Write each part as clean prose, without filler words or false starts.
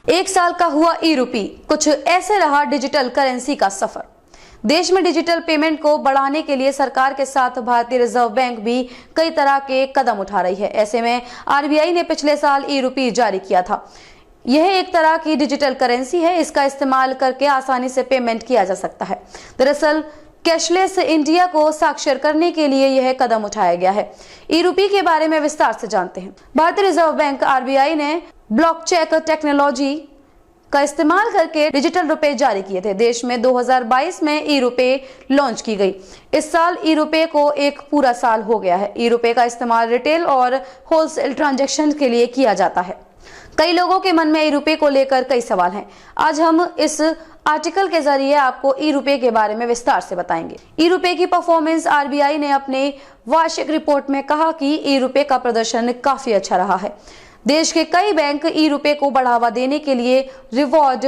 एक साल का हुआ ई रूपी, कुछ ऐसे रहा डिजिटल करेंसी का सफर। देश में डिजिटल पेमेंट को बढ़ाने के लिए सरकार के साथ भारतीय रिजर्व बैंक भी कई तरह के कदम उठा रही है। ऐसे में आरबीआई ने पिछले साल ई रूपी जारी किया था। यह एक तरह की डिजिटल करेंसी है। इसका इस्तेमाल करके आसानी से पेमेंट किया जा सकता है। दरअसल कैशलेस इंडिया को साक्षर करने के लिए यह कदम उठाया गया है। ई रूपी के बारे में विस्तार से जानते हैं। भारतीय रिजर्व बैंक आरबीआई ने ब्लॉकचेन टेक्नोलॉजी का इस्तेमाल करके डिजिटल रुपए जारी किए थे। देश में 2022 में ई रुपए लॉन्च की गई। इस साल ई रुपए को एक पूरा साल हो गया है। ई रुपए का इस्तेमाल रिटेल और होलसेल ट्रांजैक्शन के लिए किया जाता है। कई लोगों के मन में ई रुपए को लेकर कई सवाल हैं। आज हम इस आर्टिकल के जरिए आपको ई रुपए के बारे में विस्तार से बताएंगे। ई रुपए की परफॉर्मेंस। आरबीआई ने अपने वार्षिक रिपोर्ट में कहा कि ई रुपए का प्रदर्शन काफी अच्छा रहा है। देश के कई बैंक ई रुपए को बढ़ावा देने के लिए रिवॉर्ड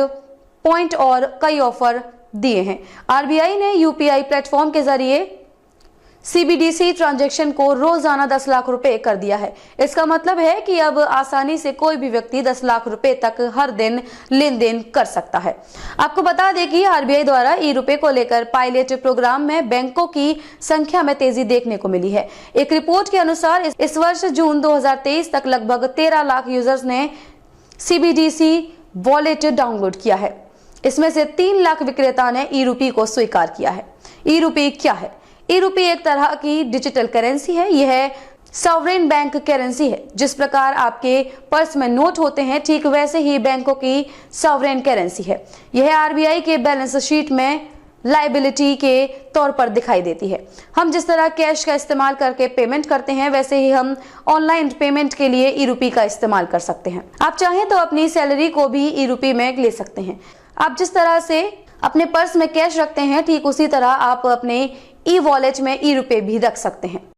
पॉइंट और कई ऑफर दिए हैं। आरबीआई ने यूपीआई प्लेटफॉर्म के जरिए सीबीडीसी ट्रांजैक्शन को रोजाना 10 लाख रुपए कर दिया है। इसका मतलब है कि अब आसानी से कोई भी व्यक्ति 10 लाख रुपए तक हर दिन लेन देन कर सकता है। आपको बता दें कि आरबीआई द्वारा ई रुपए को लेकर पायलट प्रोग्राम में बैंकों की संख्या में तेजी देखने को मिली है। एक रिपोर्ट के अनुसार इस वर्ष जून 2023 तक लगभग 13 लाख यूजर्स ने सीबीडीसी वॉलेट डाउनलोड किया है। इसमें से 3 लाख विक्रेता ने ई रुपए को स्वीकार किया है। ई रुपए क्या है? ई रुपए एक तरह की डिजिटल करेंसी है। यह सॉवरेन बैंक करेंसी है। जिस प्रकार आपके पर्स में नोट होते हैं, ठीक वैसे ही बैंकों की सॉवरेन करेंसी है। यह आरबीआई के बैलेंस शीट में लायबिलिटी के तौर पर दिखाई देती है। हम जिस तरह कैश का इस्तेमाल करके पेमेंट करते हैं, वैसे ही हम ऑनलाइन पेमेंट के लिए ई रुपए का इस्तेमाल कर सकते हैं। आप चाहें तो अपनी सैलरी को भी ई रुपए में ले सकते हैं। आप जिस तरह से अपने पर्स में कैश रखते हैं, ठीक उसी तरह आप अपने ई वॉलेट में ई रुपए भी रख सकते हैं।